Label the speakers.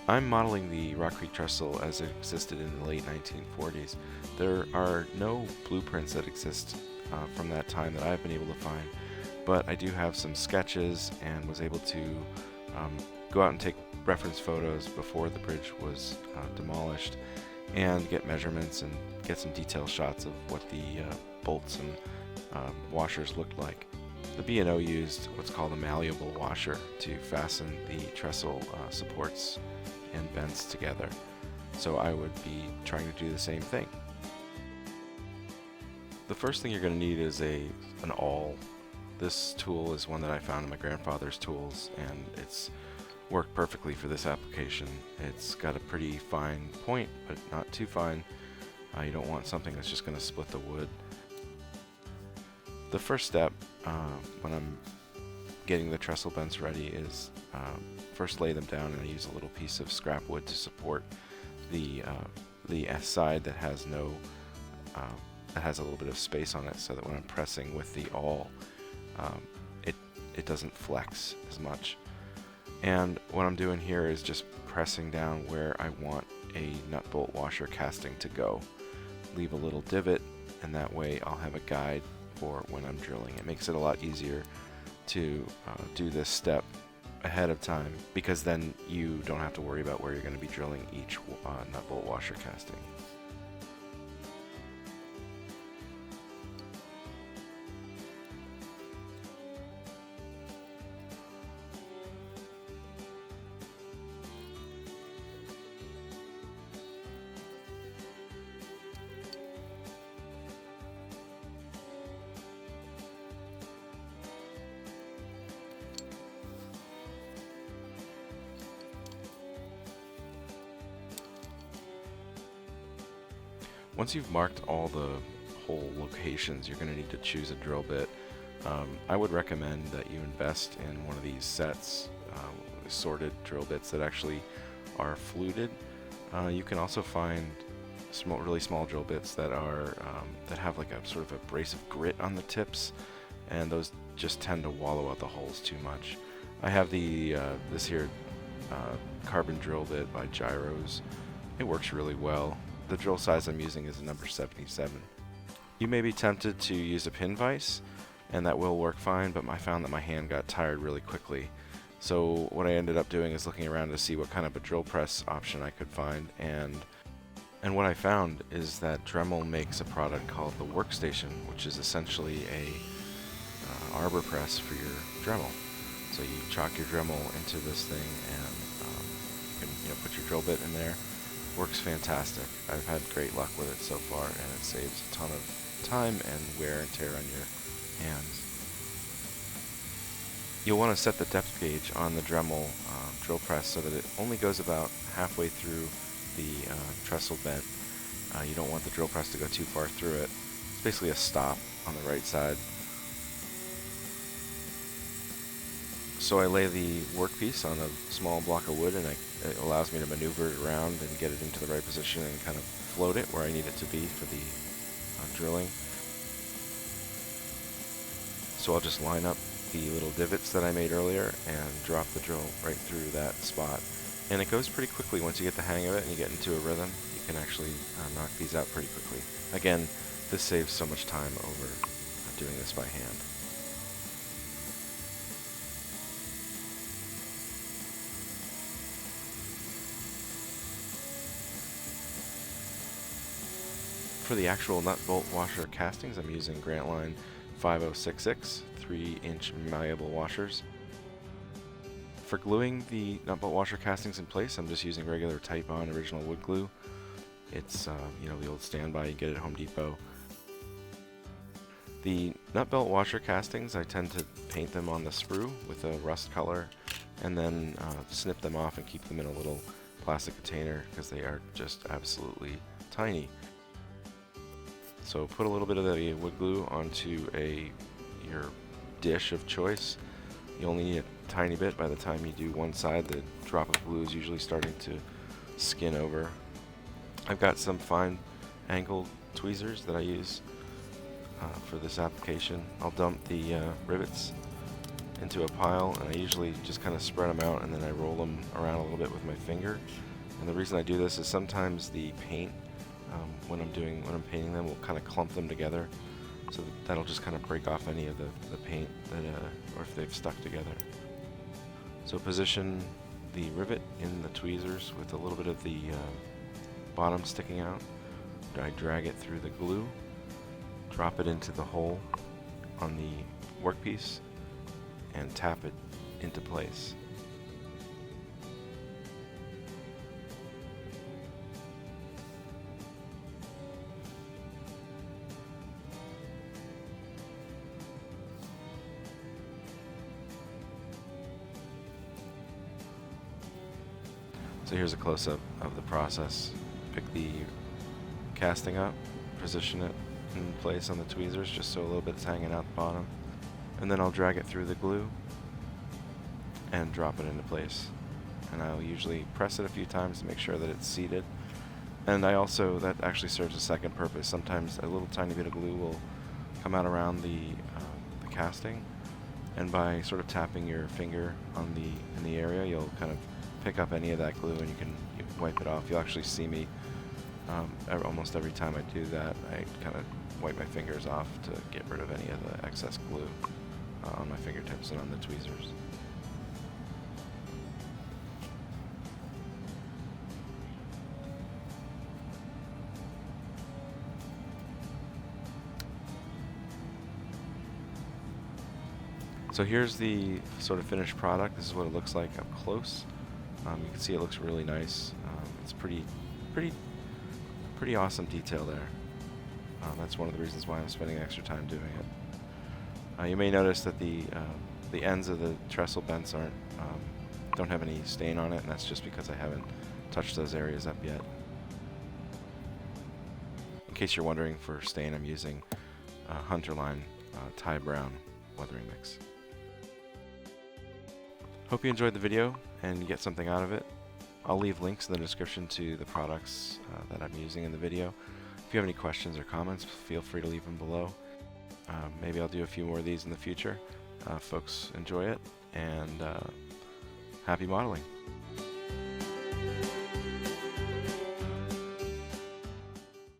Speaker 1: I'm modeling the Rock Creek trestle as it existed in the late 1940s. There are no blueprints that exist from that time that I've been able to find, but I do have some sketches and was able to go out and take reference photos before the bridge was demolished and get measurements and get some detailed shots of what the bolts and washers looked like. The B&O used what's called a malleable washer to fasten the trestle supports and vents together. So I would be trying to do the same thing. The first thing you're going to need is an awl. This tool is one that I found in my grandfather's tools, and it's worked perfectly for this application. It's got a pretty fine point, but not too fine. You don't want something that's just going to split the wood. The first step when I'm getting the trestle vents ready is first lay them down, and I use a little piece of scrap wood to support the S side that has that has a little bit of space on it, so that when I'm pressing with the awl, it doesn't flex as much. And what I'm doing here is just pressing down where I want a nut bolt washer casting to go. Leave a little divot, and that way I'll have a guide for when I'm drilling. It makes it a lot easier to do this step ahead of time, because then you don't have to worry about where you're going to be drilling each nut bolt washer casting. Once you've marked all the hole locations, you're going to need to choose a drill bit. I would recommend that you invest in one of these sets, sorted drill bits that actually are fluted. You can also find really small drill bits that are that have like a sort of abrasive grit on the tips, and those just tend to wallow out the holes too much. I have this here carbon drill bit by Gyros. It works really well. The drill size I'm using is a number 77. You may be tempted to use a pin vise, and that will work fine, but I found that my hand got tired really quickly. So what I ended up doing is looking around to see what kind of a drill press option I could find, and what I found is that Dremel makes a product called the Workstation, which is essentially a arbor press for your Dremel. So you chalk your Dremel into this thing, and you can put your drill bit in there. Works fantastic. I've had great luck with it so far, and it saves a ton of time and wear and tear on your hands. You'll want to set the depth gauge on the Dremel drill press so that it only goes about halfway through the trestle bent. You don't want the drill press to go too far through it. It's basically a stop on the right side. So I lay the workpiece on a small block of wood, and it allows me to maneuver it around and get it into the right position and kind of float it where I need it to be for the drilling. So I'll just line up the little divots that I made earlier and drop the drill right through that spot. And it goes pretty quickly once you get the hang of it and you get into a rhythm. You can actually knock these out pretty quickly. Again, this saves so much time over doing this by hand. For the actual nut bolt washer castings, I'm using Grantline 5066 3-inch malleable washers. For gluing the nut bolt washer castings in place, I'm just using regular Titebond original wood glue. It's the old standby you get at Home Depot. The nut bolt washer castings, I tend to paint them on the sprue with a rust color, and then snip them off and keep them in a little plastic container because they are just absolutely tiny. So put a little bit of the wood glue onto your dish of choice. You only need a tiny bit. By the time you do one side, the drop of glue is usually starting to skin over. I've got some fine angled tweezers that I use for this application. I'll dump the rivets into a pile, and I usually just kind of spread them out and then I roll them around a little bit with my finger. And the reason I do this is sometimes the paint, when I'm painting them, will kind of clump them together, so that'll just kind of break off any of the paint that, or if they've stuck together. So position the rivet in the tweezers with a little bit of the bottom sticking out. I drag it through the glue, drop it into the hole on the workpiece, and tap it into place. So here's a close-up of the process. Pick the casting up, position it in place on the tweezers just so a little bit's hanging out the bottom, and then I'll drag it through the glue and drop it into place. And I'll usually press it a few times to make sure that it's seated. And that actually serves a second purpose. Sometimes a little tiny bit of glue will come out around the casting, and by sort of tapping your finger on in the area, you'll kind of pick up any of that glue and you can wipe it off. You'll actually see me almost every time I do that, I kind of wipe my fingers off to get rid of any of the excess glue on my fingertips and on the tweezers. So here's the sort of finished product. This is what it looks like up close. You can see it looks really nice. It's pretty awesome detail there. That's one of the reasons why I'm spending extra time doing it. You may notice that the ends of the trestle bents don't have any stain on it, and that's just because I haven't touched those areas up yet. In case you're wondering, for stain, I'm using Hunterline Ty Brown weathering mix. Hope you enjoyed the video and you get something out of it. I'll leave links in the description to the products that I'm using in the video. If you have any questions or comments, feel free to leave them below. Maybe I'll do a few more of these in the future. Folks, enjoy it, and happy modeling.